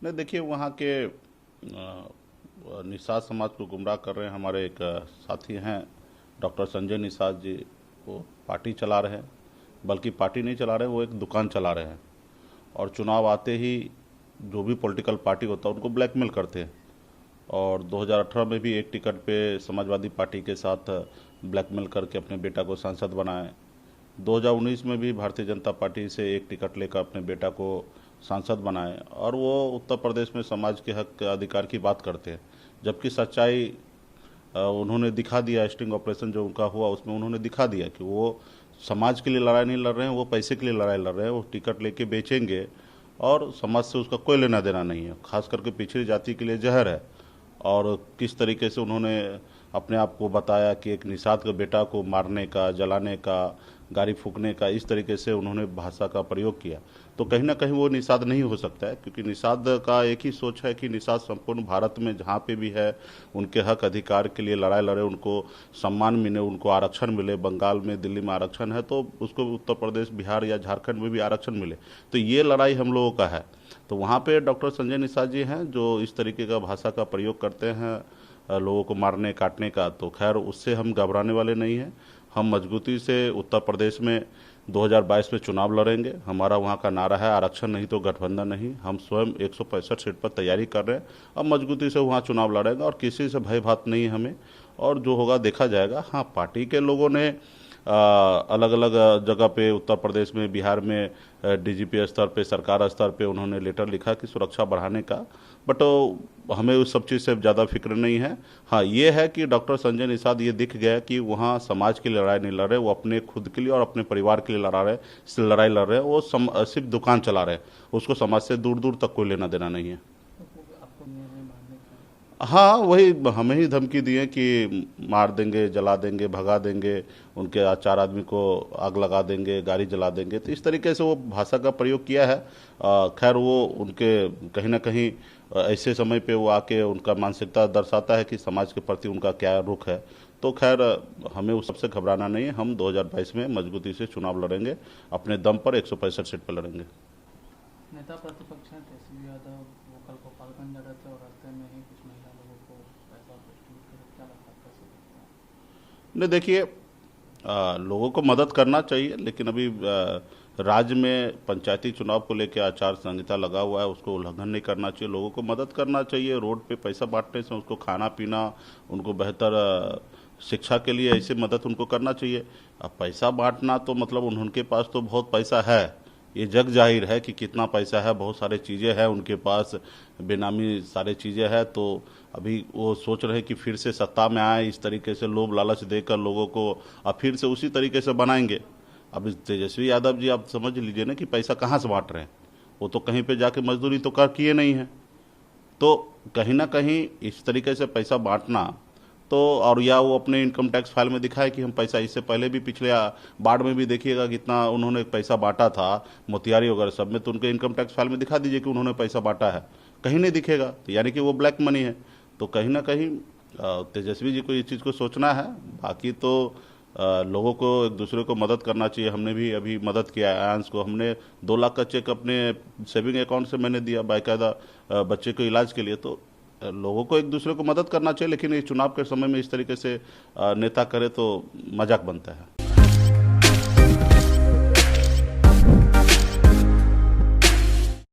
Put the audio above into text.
नहीं, देखिए वहाँ के निषाद समाज को गुमराह कर रहे हैं हमारे एक साथी हैं डॉक्टर संजय निषाद जी। वो पार्टी चला रहे हैं, बल्कि पार्टी नहीं चला रहे, वो एक दुकान चला रहे हैं। और चुनाव आते ही जो भी पॉलिटिकल पार्टी होता है उनको ब्लैकमेल करते हैं। और 2018 में भी एक टिकट पे समाजवादी पार्टी के साथ ब्लैकमेल करके अपने बेटा को सांसद बनाए। 2019 में भी भारतीय जनता पार्टी से एक टिकट लेकर अपने बेटा को सांसद बनाए, और वो उत्तर प्रदेश में समाज के हक के अधिकार की बात करते हैं। जबकि सच्चाई उन्होंने दिखा दिया, स्टिंग ऑपरेशन जो उनका हुआ उसमें उन्होंने दिखा दिया कि वो समाज के लिए लड़ाई नहीं लड़ रहे हैं, वो पैसे के लिए लड़ाई लड़ रहे हैं। वो टिकट लेके बेचेंगे और समाज से उसका कोई लेना देना नहीं है, खास करके पिछड़ी जाति के लिए जहर है। और किस तरीके से उन्होंने अपने आप को बताया कि एक निषाद के बेटा को मारने का, जलाने का, गाड़ी फूकने का, इस तरीके से उन्होंने भाषा का प्रयोग किया। तो कहीं ना कहीं वो निषाद नहीं हो सकता है, क्योंकि निषाद का एक ही सोच है कि निषाद संपूर्ण भारत में जहाँ पे भी है उनके हक अधिकार के लिए लड़ाई लड़े, उनको सम्मान मिले, उनको आरक्षण मिले। बंगाल में, दिल्ली में आरक्षण है तो उसको उत्तर प्रदेश, बिहार या झारखंड में भी आरक्षण मिले। तो ये लड़ाई हम लोगों का है। तो वहाँ पे डॉक्टर संजय निषाद जी हैं जो इस तरीके का भाषा का प्रयोग करते हैं लोगों को मारने काटने का। तो खैर, उससे हम घबराने वाले नहीं हैं। हम मजबूती से उत्तर प्रदेश में 2022 में चुनाव लड़ेंगे। हमारा वहाँ का नारा है आरक्षण नहीं तो गठबंधन नहीं। हम स्वयं 165 सीट पर तैयारी कर रहे हैं। अब मजबूती से वहाँ चुनाव लड़ेंगे और किसी से भय भात नहीं है हमें, और जो होगा देखा जाएगा। हाँ, पार्टी के लोगों ने अलग अलग जगह पे उत्तर प्रदेश में, बिहार में डीजीपी स्तर पे, सरकार स्तर पे उन्होंने लेटर लिखा कि सुरक्षा बढ़ाने का। बट हमें उस सब चीज़ से ज़्यादा फिक्र नहीं है। हाँ, ये है कि डॉक्टर संजय निषाद ये दिख गया कि वहाँ समाज की लड़ाई नहीं लड़ रहे, वो अपने खुद के लिए और अपने परिवार के लिए लड़ाई लड़ रहे हैं। वो सिर्फ दुकान चला रहे हैं, उसको समाज से दूर दूर तक कोई लेना देना नहीं है। हाँ, वही हमें ही धमकी दिए कि मार देंगे, जला देंगे, भगा देंगे, उनके 4 आदमी को आग लगा देंगे, गाड़ी जला देंगे। तो इस तरीके से वो भाषा का प्रयोग किया है। खैर, वो उनके कहीं ना कहीं ऐसे समय पे वो आके उनका मानसिकता दर्शाता है कि समाज के प्रति उनका क्या रुख है। तो खैर, हमें उस सबसे घबराना नहीं है। हम 2022 में मजबूती से चुनाव लड़ेंगे, अपने दम पर 165 सीट पर लड़ेंगे। नेता प्रतिपक्ष हैं तेजस्वी यादव, वो कल गोपालगंज जा रहे थे और रास्ते में ही कुछ महिला लोगों को पैसा डिस्ट्रीब्यूट कर, क्या लगता है कैसे लगता है? नहीं, देखिए, लोगों को मदद करना चाहिए, लेकिन अभी राज्य में पंचायती चुनाव को लेकर आचार संहिता लगा हुआ है, उसको उल्लंघन नहीं करना चाहिए। लोगों को मदद करना चाहिए। रोड पे पैसा बांटने से उसको खाना पीना, उनको बेहतर शिक्षा के लिए ऐसे मदद उनको करना चाहिए। अब पैसा बांटना तो मतलब उनके पास तो बहुत पैसा है, ये जग जाहिर है कि कितना पैसा है, बहुत सारे चीज़ें हैं उनके पास, बेनामी सारे चीज़ें हैं। तो अभी वो सोच रहे हैं कि फिर से सत्ता में आए, इस तरीके से लोभ लालच देकर लोगों को अब फिर से उसी तरीके से बनाएंगे। अब इस तेजस्वी यादव जी, आप समझ लीजिए ना कि पैसा कहाँ से बांट रहे हैं। वो तो कहीं पे जाके मजदूरी तो कर किए नहीं है। तो कहीं ना कहीं इस तरीके से पैसा बांटना, तो और या वो अपने इनकम टैक्स फाइल में दिखाए कि हम पैसा, इससे पहले भी पिछले बाढ़ में भी देखिएगा कितना उन्होंने पैसा बांटा था, मोतिहारी वगैरह सब में, तो उनके इनकम टैक्स फाइल में दिखा दीजिए कि उन्होंने पैसा बांटा है। कहीं नहीं दिखेगा, तो यानी कि वो ब्लैक मनी है। तो कहीं ना कहीं तेजस्वी जी को इस चीज़ को सोचना है। बाकी तो लोगों को एक दूसरे को मदद करना चाहिए। हमने भी अभी मदद किया है। आयांश को हमने 2 लाख का चेक अपने सेविंग अकाउंट से मैंने दिया बाकायदा बच्चे को इलाज के लिए। तो लोगों को एक दूसरे को मदद करना चाहिए, लेकिन इस चुनाव के समय में इस तरीके से नेता करे तो मजाक बनता है।